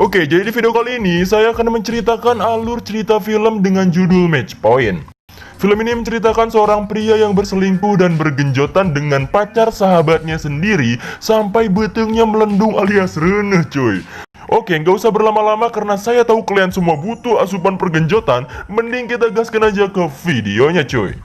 Oke, jadi di video kali ini saya akan menceritakan alur cerita film dengan judul Match Point. Film ini menceritakan seorang pria yang berselingkuh dan bergenjotan dengan pacar sahabatnya sendiri sampai betengnya melendung alias reneh coy. Oke, nggak usah berlama-lama karena saya tahu kalian semua butuh asupan pergenjotan, mending kita gaskan aja ke videonya coy.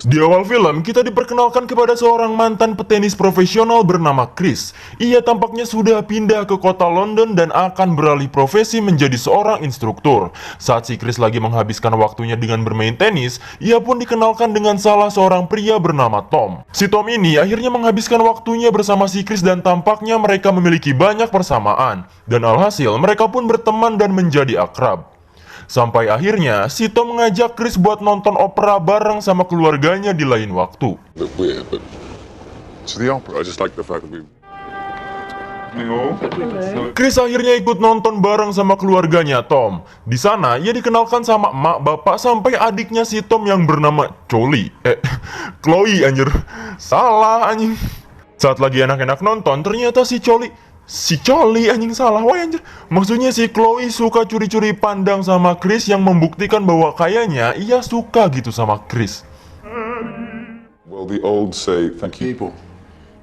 Di awal film, kita diperkenalkan kepada seorang mantan petenis profesional bernama Chris. Ia tampaknya sudah pindah ke kota London dan akan beralih profesi menjadi seorang instruktur. Saat si Chris lagi menghabiskan waktunya dengan bermain tenis, ia pun dikenalkan dengan salah seorang pria bernama Tom. Si Tom ini akhirnya menghabiskan waktunya bersama si Chris dan tampaknya mereka memiliki banyak persamaan. Dan alhasil, mereka pun berteman dan menjadi akrab. Sampai akhirnya, si Tom mengajak Chris buat nonton opera bareng sama keluarganya di lain waktu. Chris akhirnya ikut nonton bareng sama keluarganya Tom. Di sana, ia dikenalkan sama emak, bapak, sampai adiknya si Tom yang bernama Chloe. Chloe anjir. Salah anjing. Saat lagi enak-enak nonton, ternyata si Chloe anjing salah, wah anjir. Maksudnya si Chloe suka curi-curi pandang sama Chris yang membuktikan bahwa kayaknya ia suka gitu sama Chris. Well, the old say, thank you.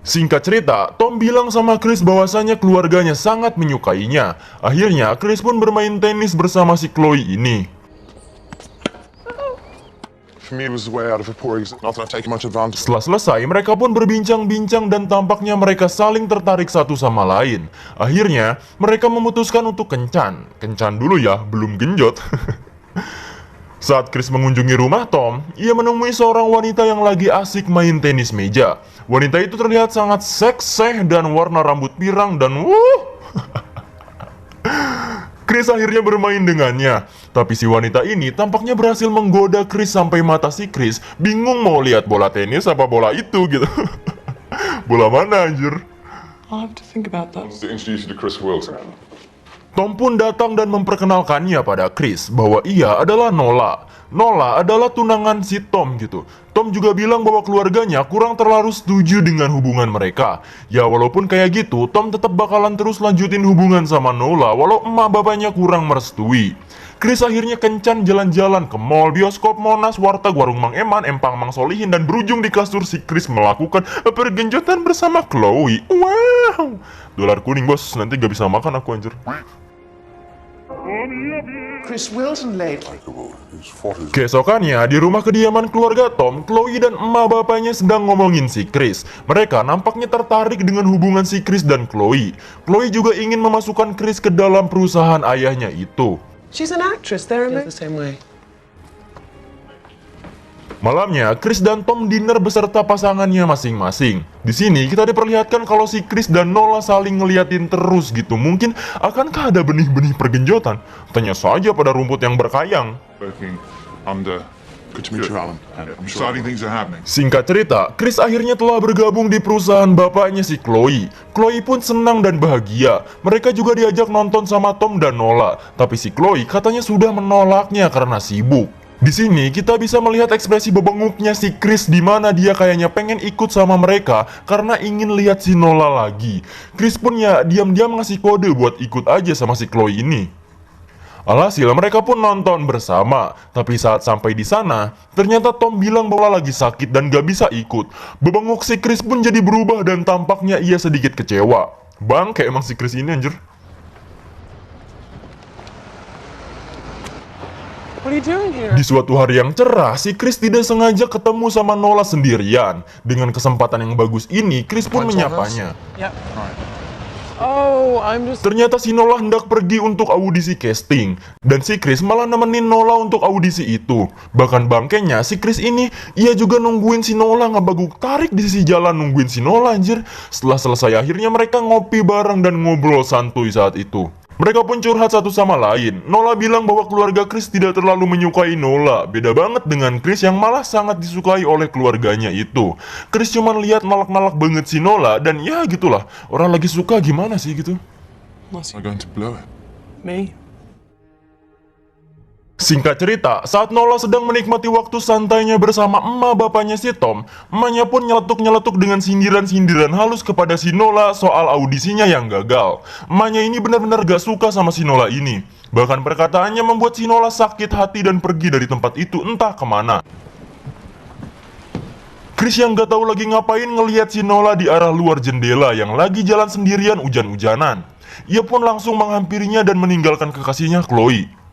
Singkat cerita, Tom bilang sama Chris bahwasanya keluarganya sangat menyukainya. Akhirnya, Chris pun bermain tenis bersama si Chloe ini. Setelah selesai, mereka pun berbincang-bincang dan tampaknya mereka saling tertarik satu sama lain. Akhirnya, mereka memutuskan untuk kencan. Kencan dulu ya, belum genjot. Saat Chris mengunjungi rumah Tom, ia menemui seorang wanita yang lagi asik main tenis meja. Wanita itu terlihat sangat seksih dan warna rambut pirang dan Chris akhirnya bermain dengannya. Tapi si wanita ini tampaknya berhasil menggoda Chris sampai mata si Chris bingung mau lihat bola tenis apa bola itu gitu. Bola mana anjir? Tom pun datang dan memperkenalkannya pada Chris bahwa ia adalah Nola. Nola adalah tunangan si Tom gitu. Tom juga bilang bahwa keluarganya kurang terlalu setuju dengan hubungan mereka. Ya walaupun kayak gitu, Tom tetap bakalan terus lanjutin hubungan sama Nola walau emak bapaknya kurang merestui. Chris akhirnya kencan jalan-jalan ke mall, bioskop, Monas, warteg, warung Mang Eman, empang Mang Solihin, dan berujung di kasur si Chris melakukan pergenjotan bersama Chloe. Wow, dolar kuning bos, nanti gak bisa makan aku anjir. Chris Wilson lately. Keesokannya, di rumah kediaman keluarga Tom, Chloe dan emak bapaknya sedang ngomongin si Chris. Mereka nampaknya tertarik dengan hubungan si Chris dan Chloe. Chloe juga ingin memasukkan Chris ke dalam perusahaan ayahnya itu. She's an actress. They're the same way. Malamnya, Chris dan Tom dinner beserta pasangannya masing-masing. Di sini kita diperlihatkan kalau si Chris dan Nola saling ngeliatin terus gitu. Mungkin akankah ada benih-benih pergenjotan? Tanya saja pada rumput yang berkayang. Singkat cerita, Chris akhirnya telah bergabung di perusahaan bapaknya si Chloe. Chloe pun senang dan bahagia. Mereka juga diajak nonton sama Tom dan Nola. Tapi si Chloe katanya sudah menolaknya karena sibuk. Di sini kita bisa melihat ekspresi bebenguknya si Chris di mana dia kayaknya pengen ikut sama mereka karena ingin lihat si Nola lagi. Chris pun ya diam-diam ngasih kode buat ikut aja sama si Chloe ini. Alhasil mereka pun nonton bersama. Tapi saat sampai di sana, ternyata Tom bilang bahwa lagi sakit dan gak bisa ikut. Bebenguk si Chris pun jadi berubah dan tampaknya ia sedikit kecewa. Bangke emang si Chris ini anjir. Di suatu hari yang cerah, si Chris tidak sengaja ketemu sama Nola sendirian. Dengan kesempatan yang bagus ini, Chris pun menyapanya. Ternyata si Nola hendak pergi untuk audisi casting. Dan si Chris malah nemenin Nola untuk audisi itu. Bahkan bangkenya, si Chris ini, ia juga nungguin si Nola ngebaguk tarik di sisi jalan nungguin si Nola anjir. Setelah selesai akhirnya mereka ngopi bareng dan ngobrol santuy saat itu. Mereka pun curhat satu sama lain. Nola bilang bahwa keluarga Chris tidak terlalu menyukai Nola. Beda banget dengan Chris yang malah sangat disukai oleh keluarganya itu. Chris cuma lihat nalak-nalak banget si Nola dan ya gitulah. Orang lagi suka gimana sih gitu. Si Singkat cerita, saat Nola sedang menikmati waktu santainya bersama emak bapaknya si Tom, emaknya pun nyeletuk-nyeletuk dengan sindiran-sindiran halus kepada si Nola soal audisinya yang gagal. Emaknya ini benar-benar gak suka sama si Nola ini. Bahkan perkataannya membuat si Nola sakit hati dan pergi dari tempat itu entah kemana. Chris yang gak tahu lagi ngapain ngelihat si Nola di arah luar jendela yang lagi jalan sendirian hujan-hujanan. Ia pun langsung menghampirinya dan meninggalkan kekasihnya Chloe.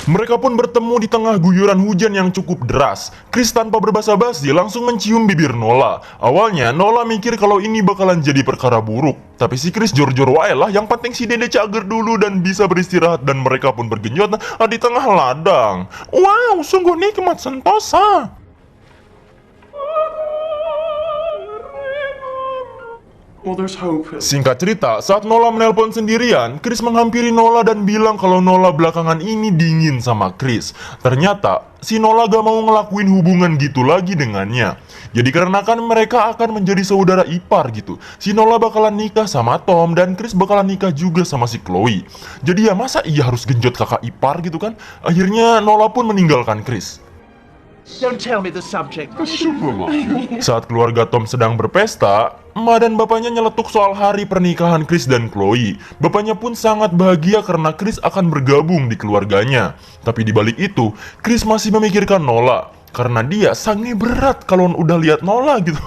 Mereka pun bertemu di tengah guyuran hujan yang cukup deras. Chris tanpa berbasa-basi langsung mencium bibir Nola. Awalnya Nola mikir kalau ini bakalan jadi perkara buruk. Tapi si Chris jor-jor wae lah, yang penting si Dede cager dulu dan bisa beristirahat, dan mereka pun bergenjot di tengah ladang. Wow, sungguh nikmat sentosa. Well, there's hope. Singkat cerita, saat Nola menelpon sendirian, Chris menghampiri Nola dan bilang kalau Nola belakangan ini dingin sama Chris. Ternyata, si Nola gak mau ngelakuin hubungan gitu lagi dengannya. Jadi karena kan mereka akan menjadi saudara ipar gitu. Si Nola bakalan nikah sama Tom dan Chris bakalan nikah juga sama si Chloe. Jadi ya masa iya harus genjot kakak ipar gitu kan? Akhirnya Nola pun meninggalkan Chris. Don't tell me the subject. Saat keluarga Tom sedang berpesta, emak dan bapaknya nyeletuk soal hari pernikahan Chris dan Chloe. Bapaknya pun sangat bahagia karena Chris akan bergabung di keluarganya. Tapi di balik itu, Chris masih memikirkan Nola karena dia sange berat kalau udah lihat Nola gitu.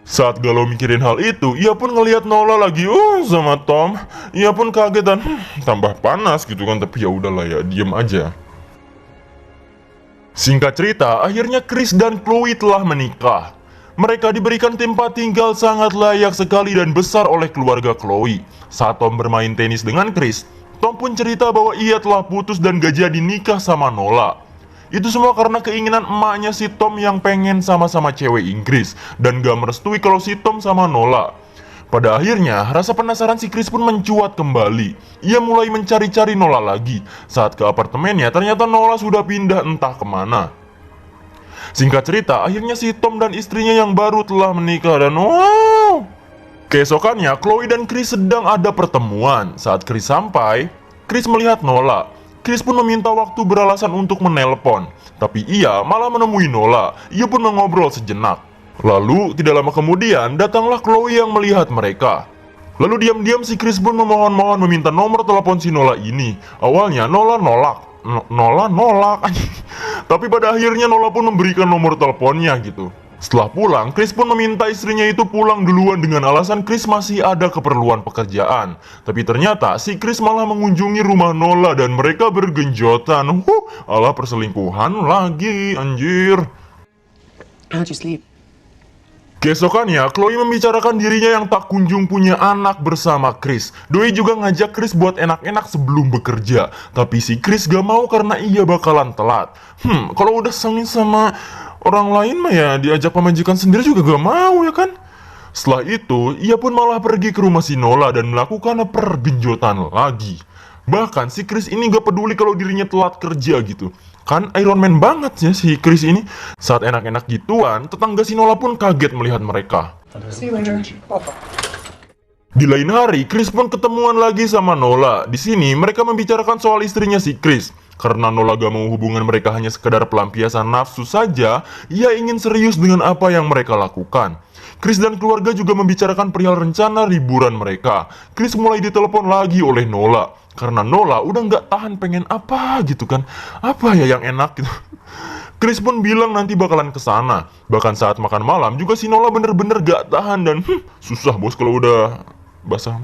Saat galau mikirin hal itu, ia pun ngelihat Nola lagi sama Tom. Ia pun kaget dan tambah panas gitu kan, tapi ya udahlah ya, diem aja. Singkat cerita, akhirnya Chris dan Chloe telah menikah. Mereka diberikan tempat tinggal sangat layak sekali dan besar oleh keluarga Chloe. Saat Tom bermain tenis dengan Chris, Tom pun cerita bahwa ia telah putus dan gak jadi nikah sama Nola. Itu semua karena keinginan emaknya si Tom yang pengen sama-sama cewek Inggris dan gak merestui kalau si Tom sama Nola. Pada akhirnya, rasa penasaran si Chris pun mencuat kembali. Ia mulai mencari-cari Nola lagi. Saat ke apartemennya, ternyata Nola sudah pindah entah kemana. Singkat cerita, akhirnya si Tom dan istrinya yang baru telah menikah dan wow! Keesokannya, Chloe dan Chris sedang ada pertemuan. Saat Chris sampai, Chris melihat Nola. Chris pun meminta waktu beralasan untuk menelpon. Tapi ia malah menemui Nola. Ia pun mengobrol sejenak. Lalu, tidak lama kemudian, datanglah Chloe yang melihat mereka. Lalu diam-diam si Chris pun memohon-mohon meminta nomor telepon si Nola ini. Awalnya Nola nolak. Nola nolak. Tapi pada akhirnya Nola pun memberikan nomor teleponnya gitu. Setelah pulang, Chris pun meminta istrinya itu pulang duluan dengan alasan Chris masih ada keperluan pekerjaan. Tapi ternyata si Chris malah mengunjungi rumah Nola dan mereka bergenjotan. Alah perselingkuhan lagi, anjir. How'd you sleep? Keesokannya, Chloe membicarakan dirinya yang tak kunjung punya anak bersama Chris. Doi juga ngajak Chris buat enak-enak sebelum bekerja. Tapi si Chris gak mau karena ia bakalan telat. Kalau udah sengit sama orang lain mah ya diajak pemajikan sendiri juga gak mau ya kan? Setelah itu, ia pun malah pergi ke rumah si Nola dan melakukan pergenjotan lagi. Bahkan si Chris ini gak peduli kalau dirinya telat kerja gitu. Kan Iron Man banget ya si Chris ini. Saat enak-enak gituan, tetangga si Nola pun kaget melihat mereka. See you later. Di lain hari, Chris pun ketemuan lagi sama Nola. Di sini mereka membicarakan soal istrinya si Chris. Karena Nola gak mau hubungan mereka hanya sekedar pelampiasan nafsu saja, ia ingin serius dengan apa yang mereka lakukan. Chris dan keluarga juga membicarakan perihal rencana liburan mereka. Chris mulai ditelepon lagi oleh Nola. Karena Nola udah gak tahan pengen apa gitu kan. Apa ya yang enak gitu. Chris pun bilang nanti bakalan kesana. Bahkan saat makan malam juga si Nola bener-bener gak tahan dan susah bos kalau udah basah.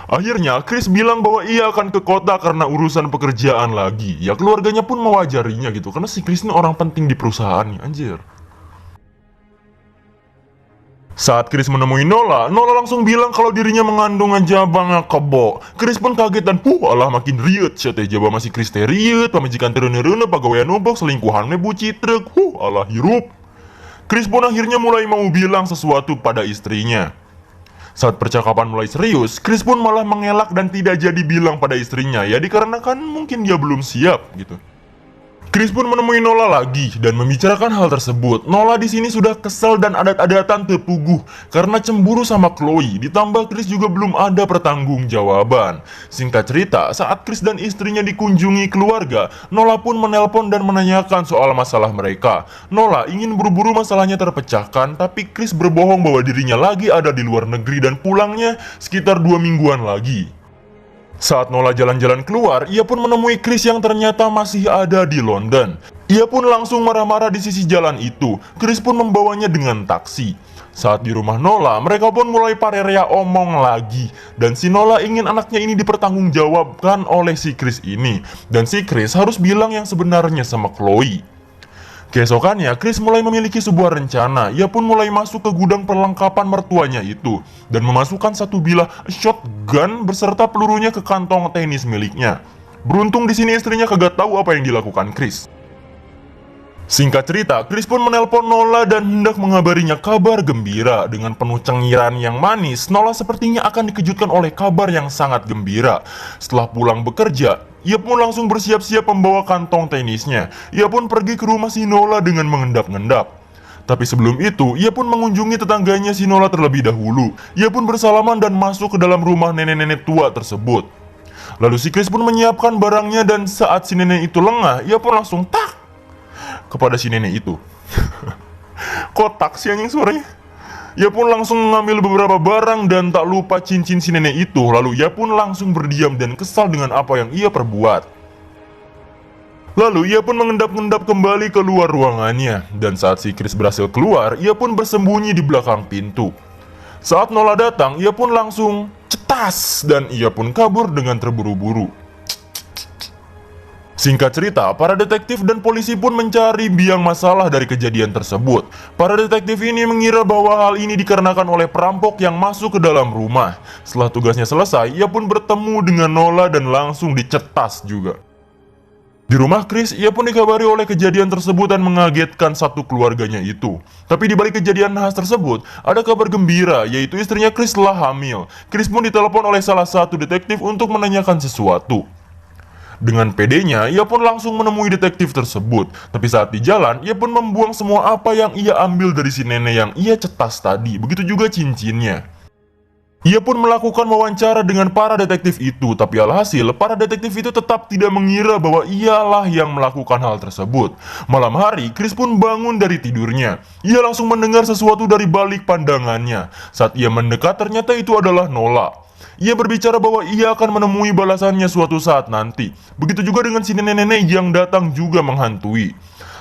Akhirnya Chris bilang bahwa ia akan ke kota karena urusan pekerjaan lagi. Ya keluarganya pun mewajarinya gitu. Karena si Chris ini orang penting di perusahaannya, anjir. Saat Chris menemui Nola, Nola langsung bilang kalau dirinya mengandung aja bang kebo. Chris pun kaget dan alah makin riut. Syate jaba masih Chris teh riut, pamajikan terene-rene pagawean numpuk selingkuhan me buci truk. Alah hirup. Chris pun akhirnya mulai mau bilang sesuatu pada istrinya. Saat percakapan mulai serius, Chris pun malah mengelak dan tidak jadi bilang pada istrinya. Ya dikarenakan mungkin dia belum siap gitu. Chris pun menemui Nola lagi dan membicarakan hal tersebut. Nola di sini sudah kesal dan adat-adatan terpuguh karena cemburu sama Chloe. Ditambah Chris juga belum ada pertanggungjawaban. Singkat cerita, saat Chris dan istrinya dikunjungi keluarga, Nola pun menelpon dan menanyakan soal masalah mereka. Nola ingin buru-buru masalahnya terpecahkan, tapi Chris berbohong bahwa dirinya lagi ada di luar negeri dan pulangnya sekitar 2 mingguan lagi. Saat Nola jalan-jalan keluar, ia pun menemui Chris yang ternyata masih ada di London. Ia pun langsung marah-marah di sisi jalan itu. Chris pun membawanya dengan taksi. Saat di rumah Nola, mereka pun mulai parerea omong lagi. Dan si Nola ingin anaknya ini dipertanggungjawabkan oleh si Chris ini. Dan si Chris harus bilang yang sebenarnya sama Chloe. Keesokannya, Chris mulai memiliki sebuah rencana. Ia pun mulai masuk ke gudang perlengkapan mertuanya itu dan memasukkan satu bilah shotgun beserta pelurunya ke kantong tenis miliknya. Beruntung di sini istrinya kagak tahu apa yang dilakukan Chris. Singkat cerita, Chris pun menelpon Nola dan hendak mengabarinya kabar gembira. Dengan penuh cengiran yang manis, Nola sepertinya akan dikejutkan oleh kabar yang sangat gembira. Setelah pulang bekerja, ia pun langsung bersiap-siap membawa kantong tenisnya. Ia pun pergi ke rumah si Nola dengan mengendap-endap. Tapi sebelum itu, ia pun mengunjungi tetangganya si Nola terlebih dahulu. Ia pun bersalaman dan masuk ke dalam rumah nenek-nenek tua tersebut. Lalu si Chris pun menyiapkan barangnya dan saat si nenek itu lengah, ia pun langsung tak kepada si nenek itu. Kotak sih anjing suaranya. Ia pun langsung mengambil beberapa barang dan tak lupa cincin si nenek itu. Lalu ia pun langsung berdiam dan kesal dengan apa yang ia perbuat. Lalu ia pun mengendap-endap kembali keluar ruangannya. Dan saat si Chris berhasil keluar, ia pun bersembunyi di belakang pintu. Saat Nola datang, ia pun langsung cetas dan ia pun kabur dengan terburu-buru. Singkat cerita, para detektif dan polisi pun mencari biang masalah dari kejadian tersebut. Para detektif ini mengira bahwa hal ini dikarenakan oleh perampok yang masuk ke dalam rumah. Setelah tugasnya selesai, ia pun bertemu dengan Nola dan langsung dicetas juga. Di rumah Chris, ia pun dikabari oleh kejadian tersebut dan mengagetkan satu keluarganya itu. Tapi di balik kejadian nahas tersebut, ada kabar gembira, yaitu istrinya Chris telah hamil. Chris pun ditelepon oleh salah satu detektif untuk menanyakan sesuatu. Dengan pedenya, ia pun langsung menemui detektif tersebut. Tapi saat di jalan, ia pun membuang semua apa yang ia ambil dari si nenek yang ia cetas tadi. Begitu juga cincinnya. Ia pun melakukan wawancara dengan para detektif itu. Tapi alhasil, para detektif itu tetap tidak mengira bahwa ialah yang melakukan hal tersebut. Malam hari, Chris pun bangun dari tidurnya. Ia langsung mendengar sesuatu dari balik pandangannya. Saat ia mendekat, ternyata itu adalah Nola. Ia berbicara bahwa ia akan menemui balasannya suatu saat nanti. Begitu juga dengan si nenek-nenek yang datang juga menghantui.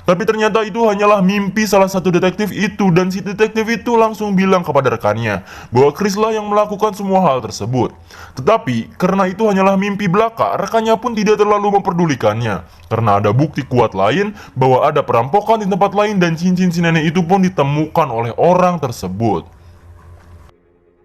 Tapi ternyata itu hanyalah mimpi salah satu detektif itu. Dan si detektif itu langsung bilang kepada rekannya bahwa Chris lah yang melakukan semua hal tersebut. Tetapi karena itu hanyalah mimpi belaka, rekannya pun tidak terlalu memperdulikannya. Karena ada bukti kuat lain bahwa ada perampokan di tempat lain dan cincin si nenek itu pun ditemukan oleh orang tersebut.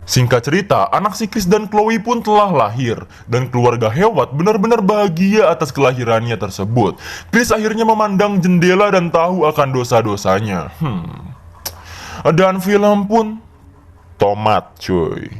Singkat cerita, anak si Chris dan Chloe pun telah lahir. Dan keluarga Hewitt benar-benar bahagia atas kelahirannya tersebut. Chris akhirnya memandang jendela dan tahu akan dosa-dosanya. Dan film pun tomat cuy.